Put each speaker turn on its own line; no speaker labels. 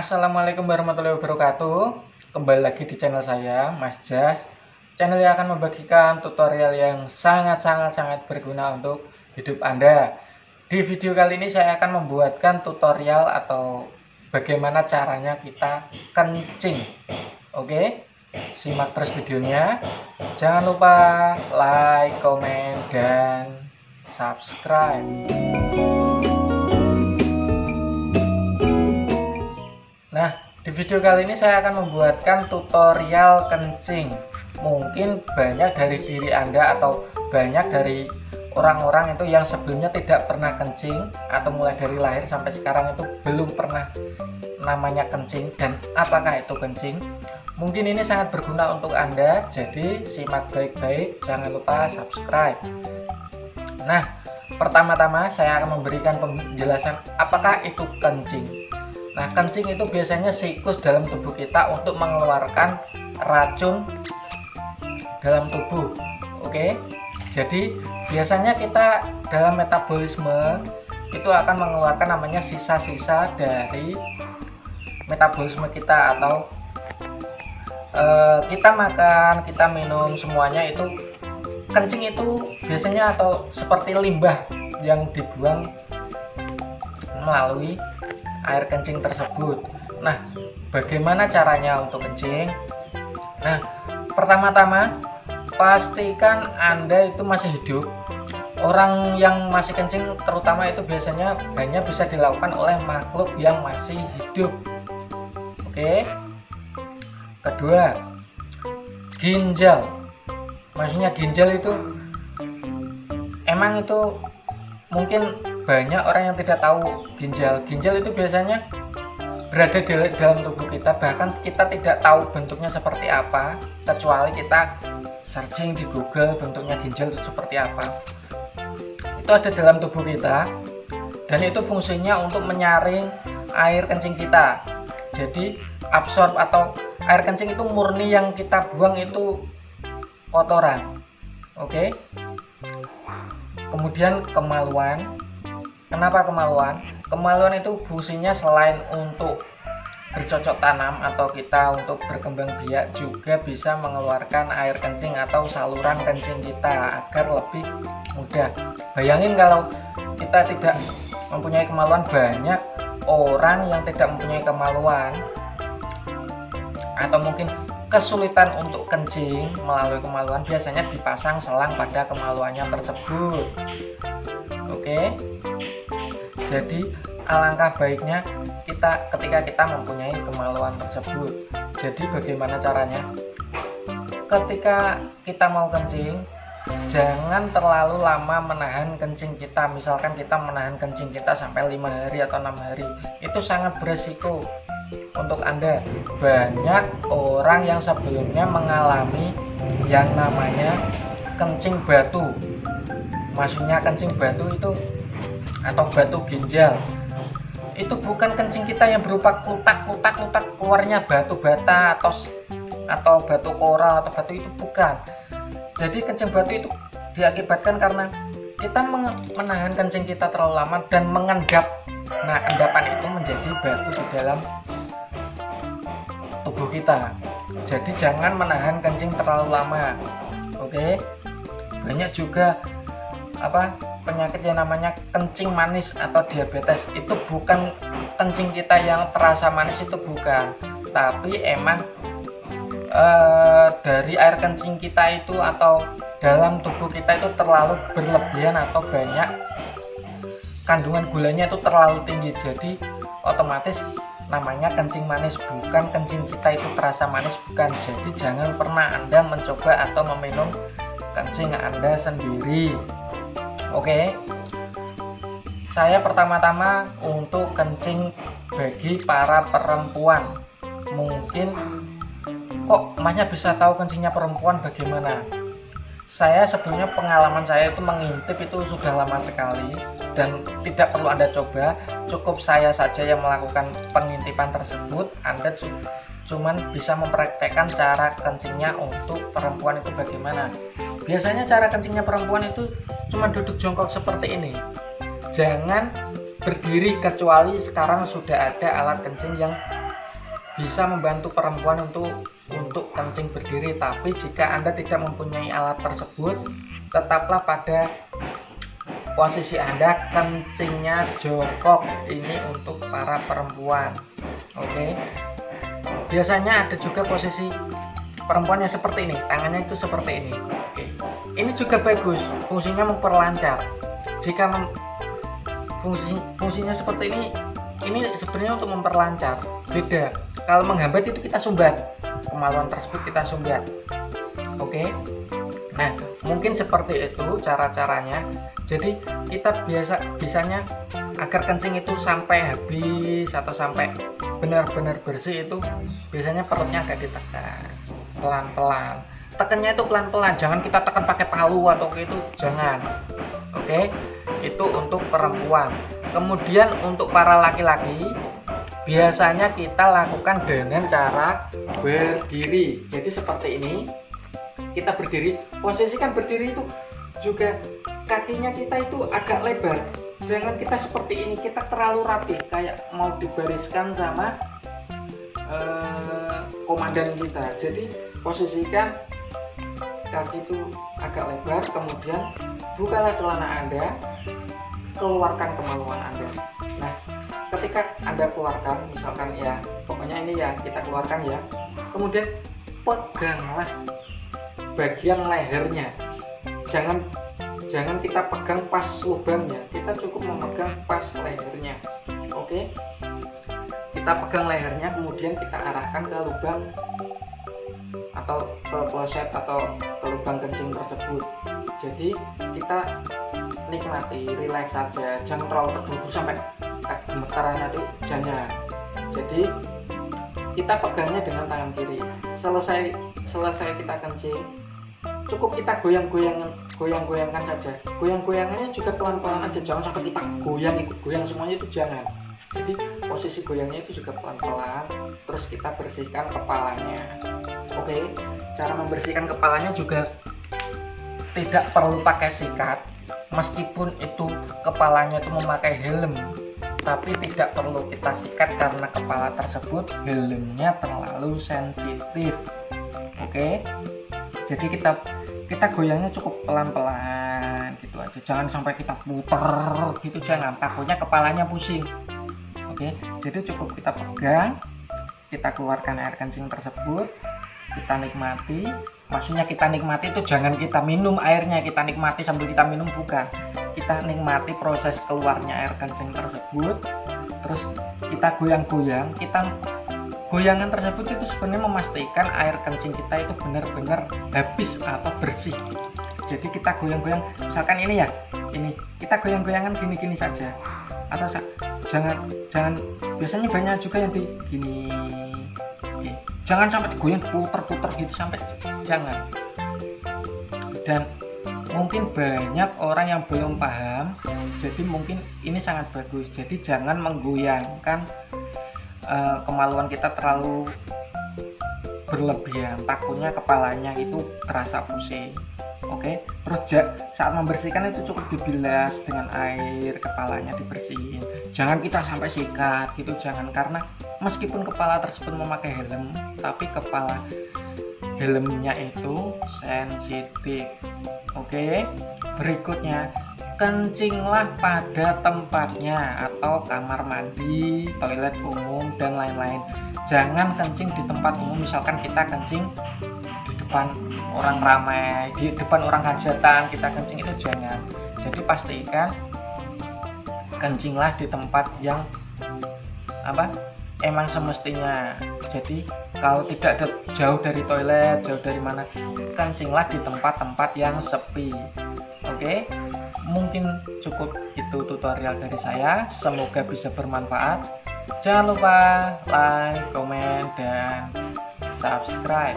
Assalamualaikum warahmatullahi wabarakatuh. Kembali lagi di channel saya, Mas Jas. Channel yang akan membagikan tutorial yang sangat berguna untuk hidup Anda. Di video kali ini saya akan membuatkan tutorial atau bagaimana caranya kita kencing. Oke, simak terus videonya. Jangan lupa like, komen, dan subscribe. Nah, di video kali ini saya akan membuatkan tutorial kencing. Mungkin banyak dari diri Anda atau banyak dari orang-orang itu yang sebelumnya tidak pernah kencing, atau mulai dari lahir sampai sekarang itu belum pernah namanya kencing. Dan apakah itu kencing? Mungkin ini sangat berguna untuk Anda, jadi simak baik-baik, jangan lupa subscribe. Nah, pertama-tama saya akan memberikan penjelasan apakah itu kencing. Nah, kencing itu biasanya siklus dalam tubuh kita untuk mengeluarkan racun dalam tubuh. Oke, jadi biasanya kita dalam metabolisme itu akan mengeluarkan namanya sisa-sisa dari metabolisme kita, atau kita makan, kita minum, semuanya itu kencing itu biasanya atau seperti limbah yang dibuang melalui air kencing tersebut. Nah, bagaimana caranya untuk kencing? Nah, pertama-tama pastikan Anda itu masih hidup. Orang yang masih kencing terutama itu biasanya hanya bisa dilakukan oleh makhluk yang masih hidup. Oke. Kedua, ginjal. Maksudnya ginjal itu emang itu mungkin banyak orang yang tidak tahu ginjal. Ginjal itu biasanya berada di dalam tubuh kita, bahkan kita tidak tahu bentuknya seperti apa, kecuali kita searching di Google bentuknya ginjal itu seperti apa. Itu ada dalam tubuh kita, dan itu fungsinya untuk menyaring air kencing kita. Jadi absorb atau air kencing itu murni, yang kita buang itu kotoran. Oke. Kemudian kemaluan. Kenapa kemaluan? Kemaluan itu fungsinya selain untuk bercocok tanam atau kita untuk berkembang biak, juga bisa mengeluarkan air kencing atau saluran kencing kita agar lebih mudah. Bayangin kalau kita tidak mempunyai kemaluan, banyak orang yang tidak mempunyai kemaluan atau mungkin kesulitan untuk kencing melalui kemaluan, biasanya dipasang selang pada kemaluannya tersebut. Oke. Jadi alangkah baiknya ketika kita mempunyai kemaluan tersebut. Jadi bagaimana caranya? Ketika kita mau kencing, jangan terlalu lama menahan kencing kita. Misalkan kita menahan kencing kita sampai 5 hari atau 6 hari, itu sangat beresiko untuk Anda. Banyak orang yang sebelumnya mengalami yang namanya kencing batu. Maksudnya kencing batu itu atau batu ginjal. Itu bukan kencing kita yang berupa klutak keluarnya batu bata atau batu koral atau batu, itu bukan. Jadi kencing batu itu diakibatkan karena kita menahan kencing kita terlalu lama dan mengendap. Nah, endapan itu menjadi batu di dalam tubuh kita. Jadi jangan menahan kencing terlalu lama. Oke. Banyak juga penyakit yang namanya kencing manis atau diabetes. Itu bukan kencing kita yang terasa manis, itu bukan, tapi emang dari air kencing kita itu atau dalam tubuh kita itu terlalu berlebihan atau banyak kandungan gulanya itu terlalu tinggi. Jadi otomatis namanya kencing manis, bukan kencing kita itu terasa manis, bukan. Jadi jangan pernah Anda mencoba atau meminum kencing Anda sendiri. Oke. Saya pertama-tama untuk kencing bagi para perempuan. Mungkin kok Masnya bisa tahu kencingnya perempuan bagaimana? Saya sebelumnya pengalaman saya itu mengintip itu sudah lama sekali, dan tidak perlu Anda coba, cukup saya saja yang melakukan pengintipan tersebut. Anda cuman bisa mempraktekkan cara kencingnya untuk perempuan itu bagaimana. Biasanya cara kencingnya perempuan itu cuma duduk jongkok seperti ini. Jangan berdiri, kecuali sekarang sudah ada alat kencing yang bisa membantu perempuan untuk kencing berdiri. Tapi jika Anda tidak mempunyai alat tersebut, tetaplah pada posisi Anda kencingnya jongkok. Ini untuk para perempuan. Oke. Biasanya ada juga posisi perempuannya seperti ini, tangannya itu seperti ini. Oke. Ini juga bagus, fungsinya memperlancar. Jika fungsinya seperti ini sebenarnya untuk memperlancar. Beda kalau menghambat itu kita sumbat, kemaluan tersebut kita sumbat. Oke. Nah, mungkin seperti itu cara-caranya. Jadi kita bisanya agar kencing itu sampai habis atau sampai benar-benar bersih, itu biasanya perutnya agak ditekan pelan-pelan. Tekannya itu pelan-pelan, jangan kita tekan pakai palu atau gitu, jangan. Oke, itu untuk perempuan. Kemudian untuk para laki-laki, biasanya kita lakukan dengan cara berdiri. Jadi seperti ini, kita berdiri. Posisikan berdiri itu juga kakinya kita itu agak lebar. Jangan kita seperti ini, kita terlalu rapi kayak mau dibariskan sama komandan kita. Jadi posisikan kaki itu agak lebar, kemudian bukalah celana Anda, keluarkan kemaluan Anda. Nah, ketika Anda keluarkan, misalkan ya, pokoknya ini ya kita keluarkan ya, kemudian peganglah bagian lehernya. Jangan kita pegang pas lubangnya, kita cukup memegang pas lehernya. Oke, kita pegang lehernya, kemudian kita arahkan ke lubang atau ke kloset atau ke lubang kencing tersebut. Jadi kita nikmati, relax saja, jangan terlalu terburu-buru sampai gemetarannya itu, jangan. Jadi kita pegangnya dengan tangan kiri. Selesai kita kencing, cukup kita goyang-goyangkan saja. Goyang-goyangannya juga pelan-pelan aja, jangan sampai kita ikut goyang semuanya, itu jangan. Jadi posisi goyangnya itu juga pelan-pelan. Terus kita bersihkan kepalanya. Oke, cara membersihkan kepalanya juga tidak perlu pakai sikat. Meskipun itu kepalanya itu memakai helm, tapi tidak perlu kita sikat karena kepala tersebut helmnya terlalu sensitif. Oke, jadi kita goyangnya cukup pelan-pelan gitu aja, jangan sampai kita puter gitu, jangan, takutnya kepalanya pusing. Oke, jadi cukup kita pegang, kita keluarkan air kencing tersebut, kita nikmati. Maksudnya kita nikmati itu jangan kita minum airnya, kita nikmati sambil kita minum, bukan. Kita nikmati proses keluarnya air kencing tersebut. Terus kita goyang-goyang, goyangan tersebut itu sebenarnya memastikan air kencing kita itu benar-benar habis atau bersih. Jadi kita goyang-goyang, misalkan ini ya, ini kita goyang-goyangan gini-gini saja. Atau jangan biasanya banyak juga yang di gini. Jangan sampai digoyang puter-puter gitu, sampai jangan. Dan mungkin banyak orang yang belum paham, jadi mungkin ini sangat bagus. Jadi jangan menggoyangkan kemaluan kita terlalu berlebihan, takutnya kepalanya itu terasa pusing. Oke, terus saat membersihkan itu cukup dibilas dengan air, kepalanya dibersihin. Jangan kita sampai sikat gitu, jangan, karena meskipun kepala tersebut memakai helm, tapi kepala helmnya itu sensitif. Oke, berikutnya kencinglah pada tempatnya atau kamar mandi, toilet umum, dan lain-lain. Jangan kencing di tempat umum, misalkan kita kencing di depan orang ramai, di depan orang hajatan kita kencing, itu jangan. Jadi pastikan kencinglah di tempat yang emang semestinya. Jadi kalau tidak jauh dari toilet, jauh dari mana, kencinglah di tempat-tempat yang sepi. Oke, mungkin cukup itu tutorial dari saya, semoga bisa bermanfaat. Jangan lupa like, komen, dan subscribe.